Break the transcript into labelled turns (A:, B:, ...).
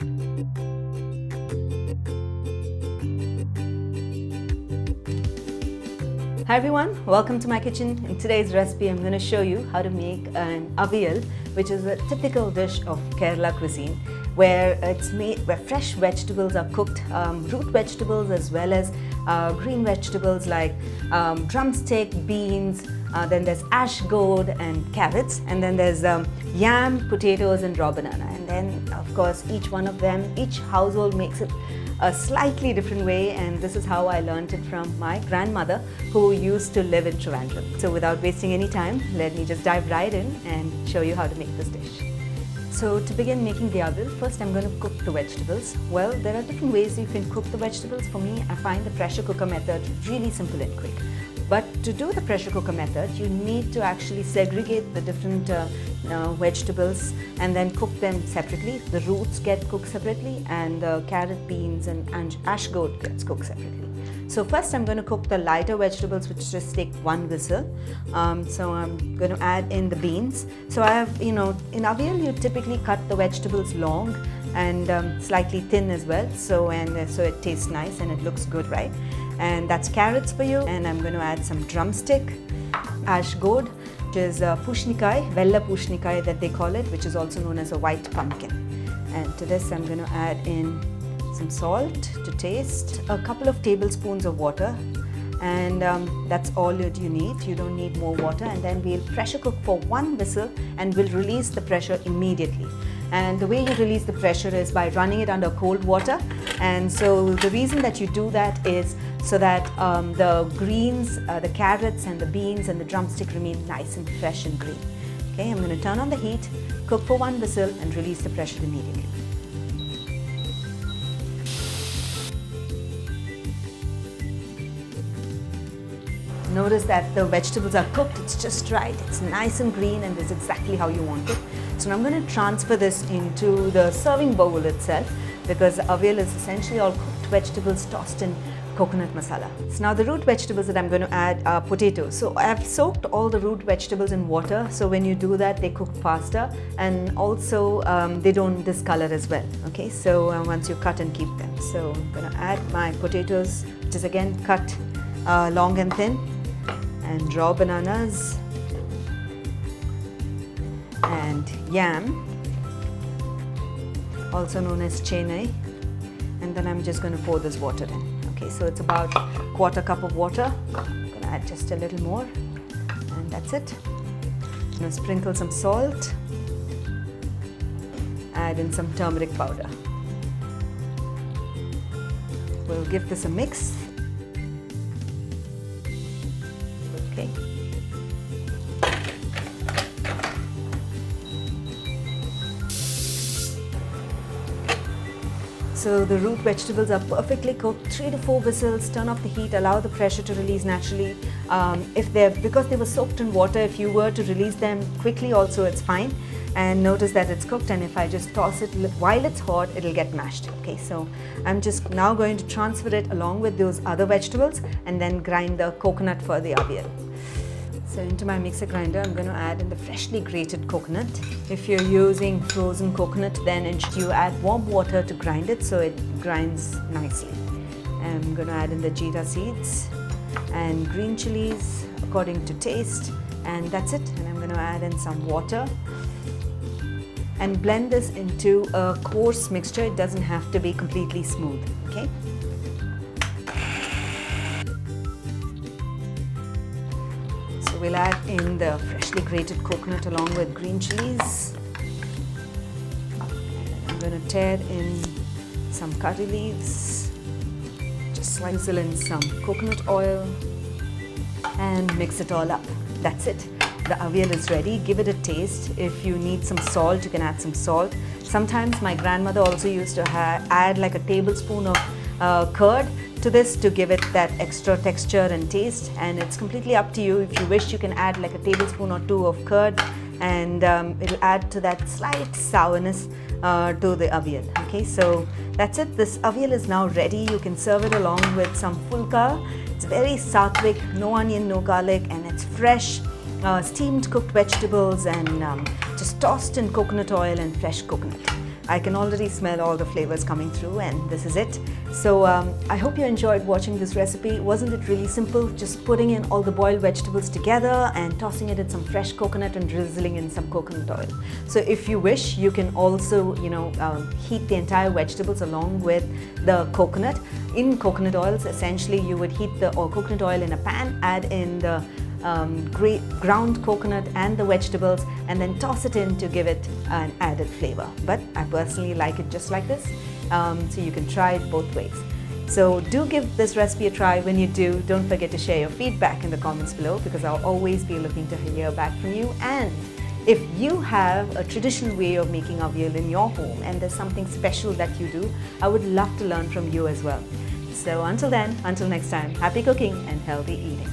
A: Hi everyone, welcome to my kitchen. In today's recipe I'm going to show you how to make an avial, which is a typical dish of Kerala cuisine, where fresh vegetables are cooked, root vegetables as well as green vegetables like drumstick, beans, then there's ash gourd and carrots, and then there's yam, potatoes and raw banana. And then of course each household makes it a slightly different way, and this is how I learned it from my grandmother who used to live in Trivandrum. So without wasting any time, let me just dive right in and show you how to make this dish. So to begin making the avial, first I'm going to cook the vegetables. Well, there are different ways you can cook the vegetables. For me, I find the pressure cooker method really simple and quick. But to do the pressure cooker method, you need to actually segregate the different vegetables and then cook them separately. The roots get cooked separately, and the carrot, beans and ash gourd gets cooked separately. So first I'm going to cook the lighter vegetables, which just take one whistle. So I'm going to add in the beans. So I have, in avial you typically cut the vegetables long and slightly thin as well. So it tastes nice and it looks good, right? And that's carrots for you. And I'm going to add some drumstick, ash gourd, which is pushnikai, vella pushnikai that they call it, which is also known as a white pumpkin. And to this I'm going to add in some salt to taste, a couple of tablespoons of water, and that's all that you need. You don't need more water. And then we'll pressure cook for one whistle and we'll release the pressure immediately. And the way you release the pressure is by running it under cold water. And so the reason that you do that is so that the greens, the carrots and the beans and the drumstick remain nice and fresh and green. Okay, I'm going to turn on the heat, cook for one whistle and release the pressure immediately. Notice that the vegetables are cooked, it's just right, it's nice and green, and this is exactly how you want it. So now I'm going to transfer this into the serving bowl itself, because avial is essentially all cooked vegetables tossed in coconut masala. So now the root vegetables that I'm going to add are potatoes. So I've soaked all the root vegetables in water, so when you do that they cook faster, and also they don't discolor as well. Okay, so once you cut and keep them. So I'm going to add my potatoes, which is again cut long and thin, and raw bananas and yam, also known as chenai, and then I'm just going to pour this water in. Okay, so it's about quarter cup of water. I'm going to add just a little more, and that's it. I'm going to sprinkle some salt, add in some turmeric powder. We'll give this a mix. Okay. So the root vegetables are perfectly cooked. 3 to 4 whistles, turn off the heat, allow the pressure to release naturally. Because they were soaked in water, if you were to release them quickly also it's fine. And notice that it's cooked, and if I just toss it while it's hot, it'll get mashed. Okay, so I'm just now going to transfer it along with those other vegetables and then grind the coconut for the avial. So into my mixer grinder, I'm going to add in the freshly grated coconut. If you're using frozen coconut, then you add warm water to grind it so it grinds nicely. And I'm going to add in the jeera seeds and green chilies according to taste, and that's it. And I'm going to add in some water and blend this into a coarse mixture. It doesn't have to be completely smooth. Okay. We'll add in the freshly grated coconut along with green chilies. I'm going to tear in some curry leaves, just sprinkle in some coconut oil and mix it all up. That's it. The avial is ready. Give it a taste. If you need some salt, you can add some salt. Sometimes my grandmother also used to add like a tablespoon of curd to this to give it that extra texture and taste, and it's completely up to you. If you wish, you can add like a tablespoon or 2 of curd, and it'll add to that slight sourness to the avial. Okay, so that's it. This avial is now ready. You can serve it along with some fulka. It's very sattvic, no onion, no garlic, and it's fresh steamed cooked vegetables and just tossed in coconut oil and fresh coconut. I can already smell all the flavors coming through, and this is it. So I hope you enjoyed watching this recipe. Wasn't it really simple? Just putting in all the boiled vegetables together and tossing it in some fresh coconut and drizzling in some coconut oil. So if you wish, you can also, heat the entire vegetables along with the coconut. In coconut oils, essentially you would heat the coconut oil in a pan, add in the ground coconut and the vegetables, and then toss it in to give it an added flavor. But I personally like it just like this, so you can try it both ways. So do give this recipe a try. When you do, don't forget to share your feedback in the comments below, because I'll always be looking to hear back from you. And if you have a traditional way of making avial in your home and there's something special that you do, I would love to learn from you as well. So until then, until next time, happy cooking and healthy eating.